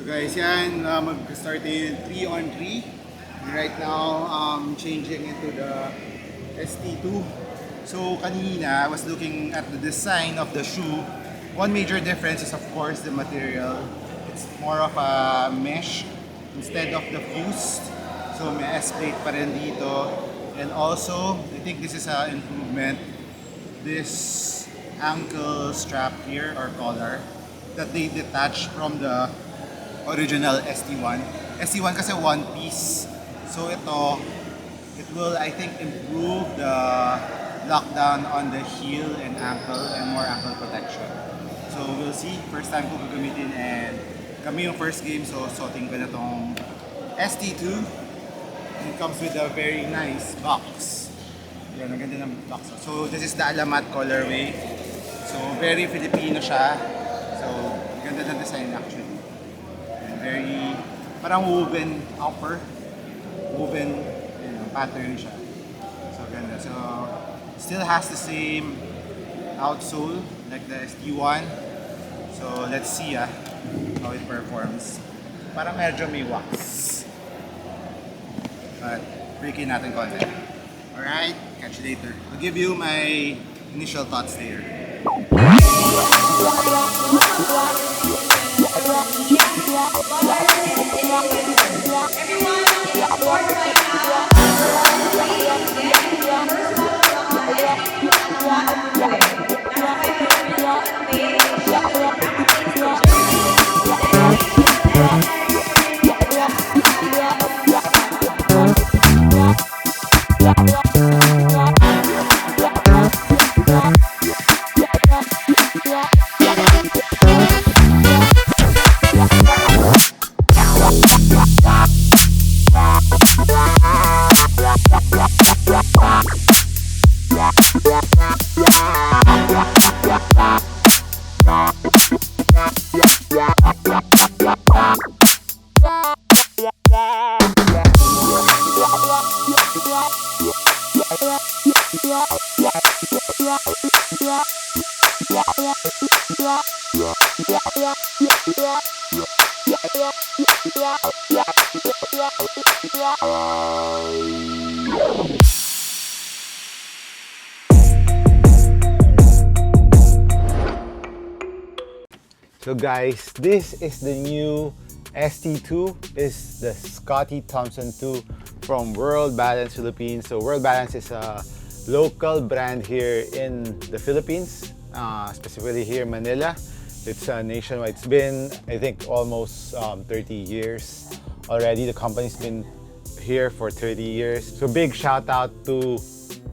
Guys, yan, mag-start yung 3-on-3. Right now, changing into the ST2. So, kanina, I was looking at the design of the shoe. One major difference is, of course, the material. It's more of a mesh instead of the fused. So, may S-plate pa rin dito. And also, I think this is an improvement. This ankle strap here, or collar, that they detach from the original ST1. ST1 kasi one piece. So ito, it will, I think, improve the lockdown on the heel and ankle and more ankle protection. So we'll see. First time ko gagamitin and kami yung first game, so suotin ko na tong ST2. It comes with a very nice box. Yan, ang ganda ng box. So this is the Alamat colorway. So very Filipino siya. So ganda ng design actually. Very, parang woven upper, woven, pattern siya. So ganda. So still has the same outsole like the ST1. So let's see how it performs. Parang medyo may wax. But breaking natin konti. Alright, catch you later. I'll give you my initial thoughts later. So guys, this is the new ST2, is the Scotty Thompson 2 from World Balance Philippines. So World Balance is a local brand here in the Philippines, specifically here in Manila. It's nationwide. It's been, I think, almost 30 years already. The company's been here for 30 years. So big shout out to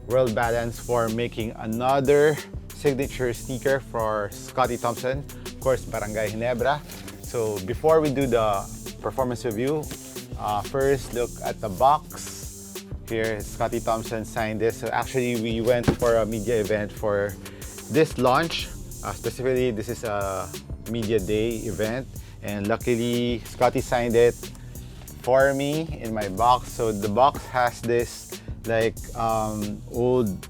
World Balance for making another signature sneaker for Scotty Thompson. Of course, Barangay Ginebra. So before we do the performance review, first look at the box. Here, Scotty Thompson signed this. So actually, we went for a media event for this launch. Specifically, this is a media day event, and luckily, Scotty signed it for me in my box. So the box has this like old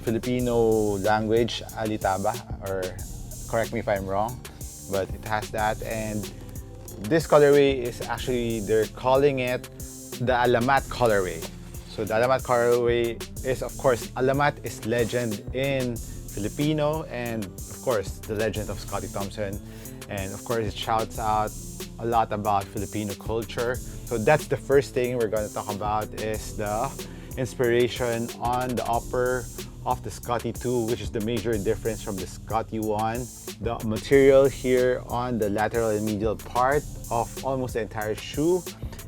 Filipino language, alitaba, or correct me if I'm wrong, but it has that. And this colorway is actually, they're calling it the Alamat colorway. So the Alamat colorway is, of course, Alamat is legend in Filipino, and of course the legend of Scotty Thompson, and of course it shouts out a lot about Filipino culture. So that's the first thing we're going to talk about, is the inspiration on the upper of the Scotty 2, which is the major difference from the Scotty 1. The material here on the lateral and medial part of almost the entire shoe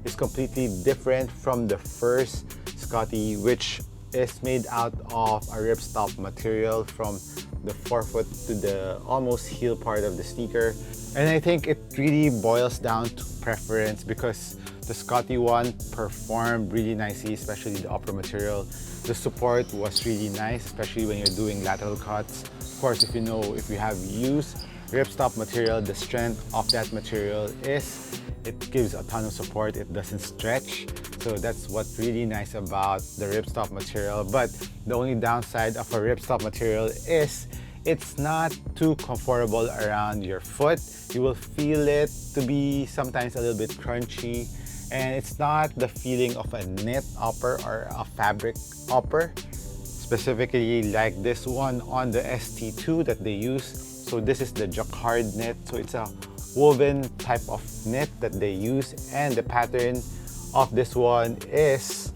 is completely different from the first Scotty, which is made out of a ripstop material from the forefoot to the almost heel part of the sneaker. And I think it really boils down to preference, because the Scotty 1 performed really nicely, especially the upper material. The support was really nice, especially when you're doing lateral cuts. Of course, if you have used ripstop material, the strength of that material is, it gives a ton of support, it doesn't stretch. So that's what's really nice about the ripstop material. But the only downside of a ripstop material is it's not too comfortable around your foot. You will feel it to be sometimes a little bit crunchy, and it's not the feeling of a knit upper or a fabric upper, specifically like this one on the ST2 that they use. So this is the jacquard knit, so it's a woven type of knit that they use, and the pattern of this one is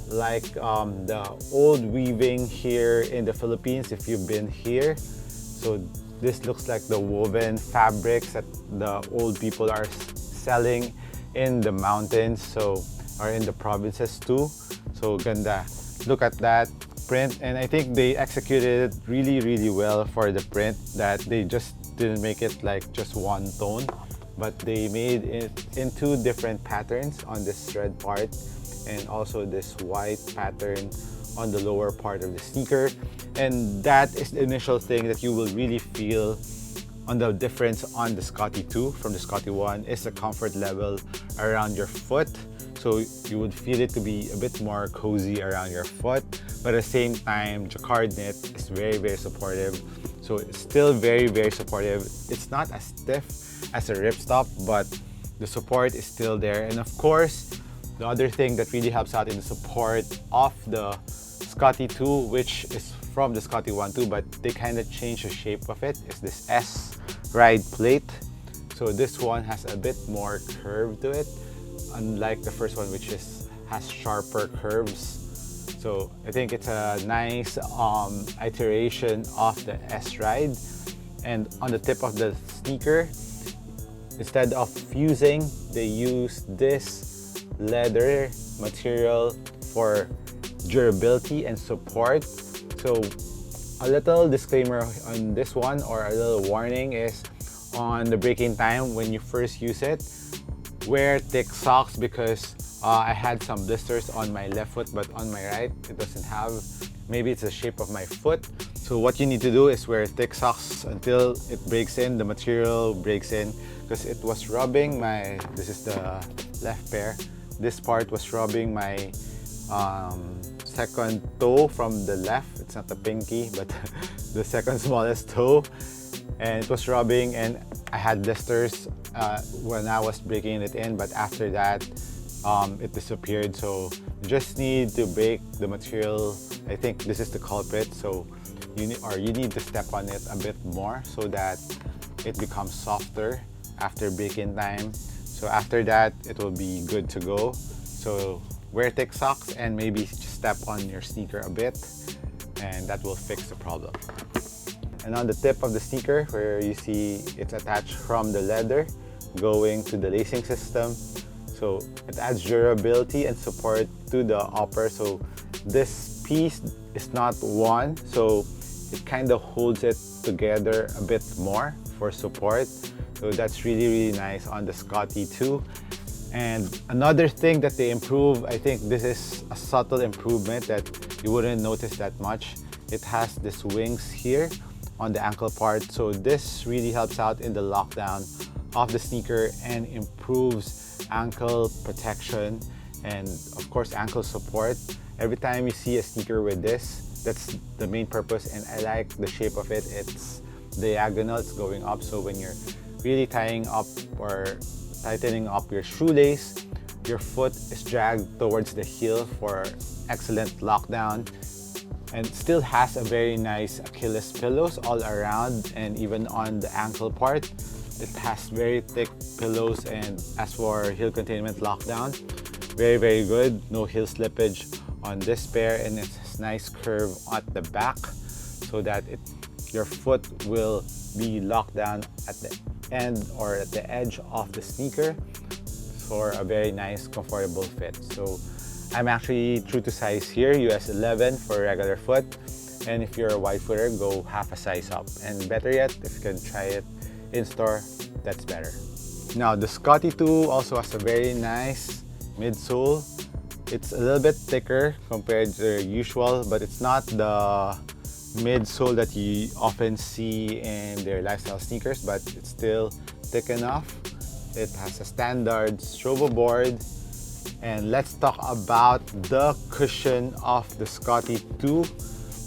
like the old weaving here in the Philippines if you've been here. So this looks like the woven fabrics that the old people are selling in the mountains, so or in the provinces too. So ganda. Look at that print, and I think they executed it really well for the print, that they just didn't make it like just one tone, but they made it into different patterns on this red part and also this white pattern on the lower part of the sneaker. And that is the initial thing that you will really feel on the difference on the Scotty 2 from the Scotty 1 is the comfort level around your foot. So you would feel it to be a bit more cozy around your foot, but at the same time, jacquard knit is very supportive. So it's still very supportive. It's not as stiff as a ripstop, but the support is still there. And of course, the other thing that really helps out in the support of the Scotty 2, which is from the Scotty 1 too, but they kind of change the shape of it, is this S ride plate. So this one has a bit more curve to it, unlike the first one, which has sharper curves. So I think it's a nice iteration of the S ride. And on the tip of the sneaker, instead of fusing, they use this leather material for durability and support. So a little disclaimer on this one, or a little warning, is on the break-in time when you first use it, wear thick socks, because I had some blisters on my left foot, but on my right it doesn't have. Maybe it's the shape of my foot. So what you need to do is wear thick socks until it breaks in, the material breaks in, because it was rubbing my, this is the left pair, this part was rubbing my second toe from the left. It's not the pinky, but the second smallest toe, and it was rubbing, and I had blisters when I was breaking it in, but after that it disappeared. So you just need to break the material. I think this is the culprit, so you need to step on it a bit more so that it becomes softer after break-in time. So after that, it will be good to go. So wear thick socks and maybe just step on your sneaker a bit, and that will fix the problem. And on the tip of the sneaker, where you see it's attached from the leather going to the lacing system, so it adds durability and support to the upper. So this piece is not one, so it kind of holds it together a bit more for support. So that's really nice on the Scotty 2. And another thing that they improve, I think this is a subtle improvement that you wouldn't notice that much. It has this wings here on the ankle part. So this really helps out in the lockdown of the sneaker and improves ankle protection and of course ankle support. Every time you see a sneaker with this, that's the main purpose, and I like the shape of it. It's diagonal, it's going up, so when you're really tying up or tightening up your shoelace, your foot is dragged towards the heel for excellent lockdown, and still has a very nice Achilles pillows all around, and even on the ankle part it has very thick pillows. And as for heel containment lockdown, very good, no heel slippage on this pair, and it's a nice curve at the back so that your foot will be locked down at the end or at the edge of the sneaker for a very nice comfortable fit. So I'm actually true to size here, US 11 for regular foot, and if you're a wide footer, go half a size up, and better yet, if you can try it in store, that's better. Now the Scotty 2 also has a very nice midsole. It's a little bit thicker compared to the usual, but it's not the midsole that you often see in their lifestyle sneakers, but it's still thick enough. It has a standard strobo board. And let's talk about the cushion of the Scotty 2,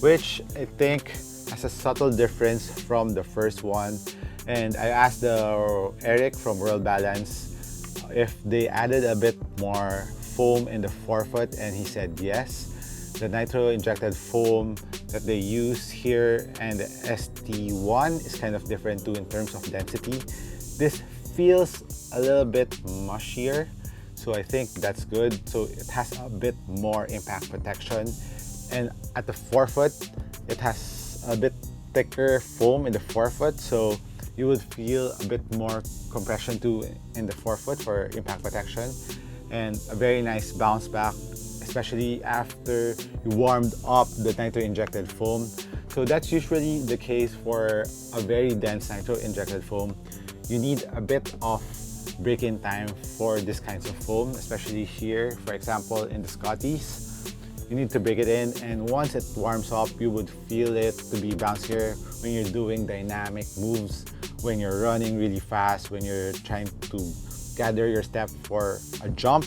which I think has a subtle difference from the first one. And I asked Eric from World Balance if they added a bit more foam in the forefoot, and he said yes. The nitro injected foam that they use here and the ST1 is kind of different too in terms of density. This feels a little bit mushier, so I think that's good. So it has a bit more impact protection, and at the forefoot it has a bit thicker foam in the forefoot, so you would feel a bit more compression too in the forefoot for impact protection, and a very nice bounce back, especially after you warmed up the nitro injected foam. So that's usually the case for a very dense nitro injected foam. You need a bit of break-in time for this kinds of foam, especially here, for example, in the Scotties. You need to break it in, and once it warms up, you would feel it to be bouncier when you're doing dynamic moves, when you're running really fast, when you're trying to gather your step for a jump,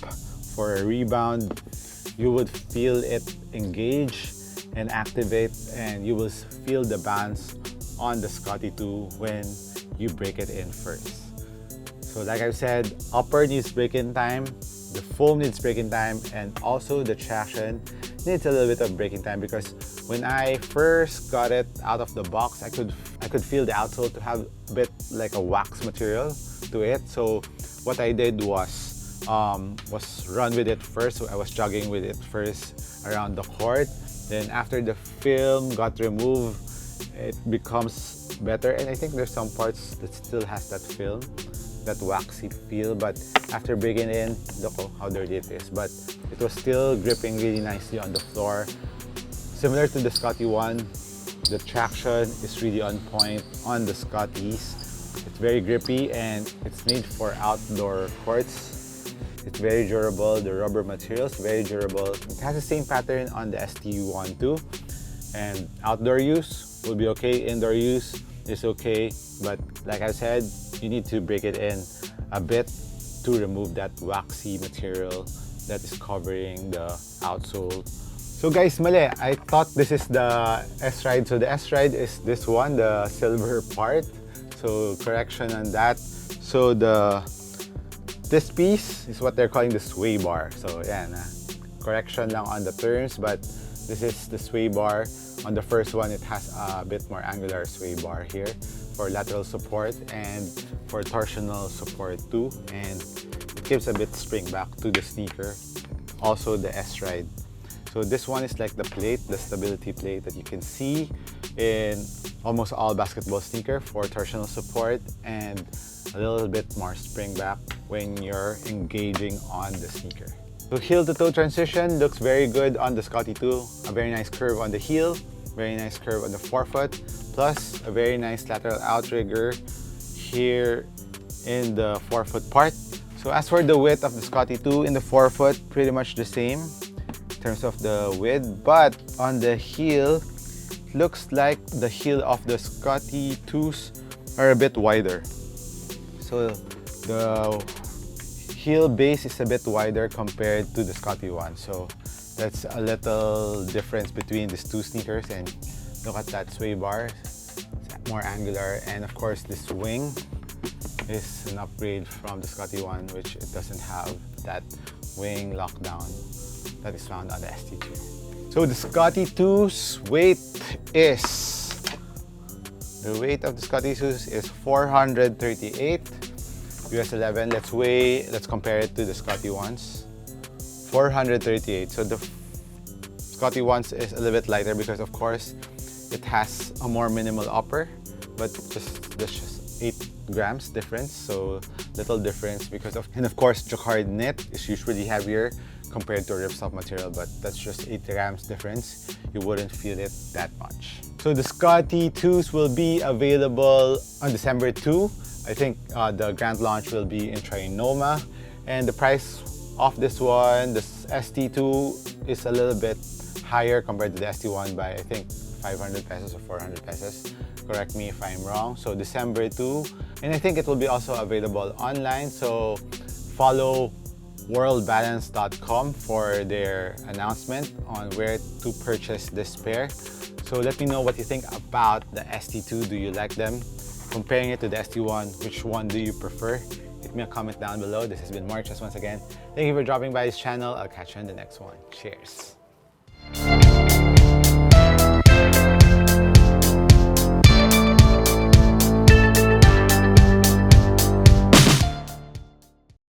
for a rebound. You would feel it engage and activate, and you will feel the bounce on the Scotty 2 when you break it in first. So like I said, upper needs break-in time, the foam needs break-in time, and also the traction needs a little bit of break-in time, because when I first got it out of the box, I could feel the outsole to have a bit like a wax material to it. So what I did was run with it first. So I was jogging with it first around the court. Then after the film got removed, it becomes better. And I think there's some parts that still has that film, that waxy feel. But after breaking in, look how dirty it is. But it was still gripping really nicely on the floor. Similar to the Scotty 1, the traction is really on point on the Scotties. It's very grippy and it's made for outdoor courts. It's very durable. The rubber material is very durable. It has the same pattern on the ST1 too. And outdoor use will be okay. Indoor use is okay. But like I said, you need to break it in a bit to remove that waxy material that is covering the outsole. So guys, mali. I thought this is the S-Ride. So the S-Ride is this one, the silver part. So correction on that. So this piece is what they're calling the sway bar. So yeah, correction lang on the terms, but this is the sway bar. On the first one, it has a bit more angular sway bar here for lateral support and for torsional support too. And it gives a bit spring back to the sneaker. Also the S-Ride. So this one is like the plate, the stability plate that you can see in almost all basketball sneaker for torsional support and a little bit more spring back when you're engaging on the sneaker. So heel to toe transition looks very good on the Scotty 2. A very nice curve on the heel, very nice curve on the forefoot, plus a very nice lateral outrigger here in the forefoot part. So as for the width of the Scotty 2 in the forefoot, pretty much the same in terms of the width, but on the heel, looks like the heel of the Scotty 2s are a bit wider. So the heel base is a bit wider compared to the Scotty 1. So that's a little difference between these two sneakers. And look at that sway bar, it's more angular. And of course this wing is an upgrade from the Scotty 1, which it doesn't have that wing lockdown that is found on the ST2. So the Scotty 2's weight is, the weight of the Scotty 2's is 438 US 11. Let's compare it to the Scotty 1's. 438. So the Scotty 1's is a little bit lighter because of course it has a more minimal upper, but there's just 8 grams difference, so little difference because of, and of course jacquard knit is usually heavier compared to ripstop material, but that's just 8 grams difference. You wouldn't feel it that much. So the Scotty 2s will be available on December 2. I think the grand launch will be in Trinoma, and the price of this one, the ST2, is a little bit higher compared to the ST1 by I think 500 pesos or 400 pesos. Correct me if I'm wrong. So December 2, and I think it will be also available online. So follow worldbalance.com for their announcement on where to purchase this pair. So let me know what you think about the ST2. Do you like them? Comparing it to the ST1, which one do you prefer? Hit me a comment down below. This has been MARKCHES once again. Thank you for dropping by this channel. I'll catch you on the next one. Cheers.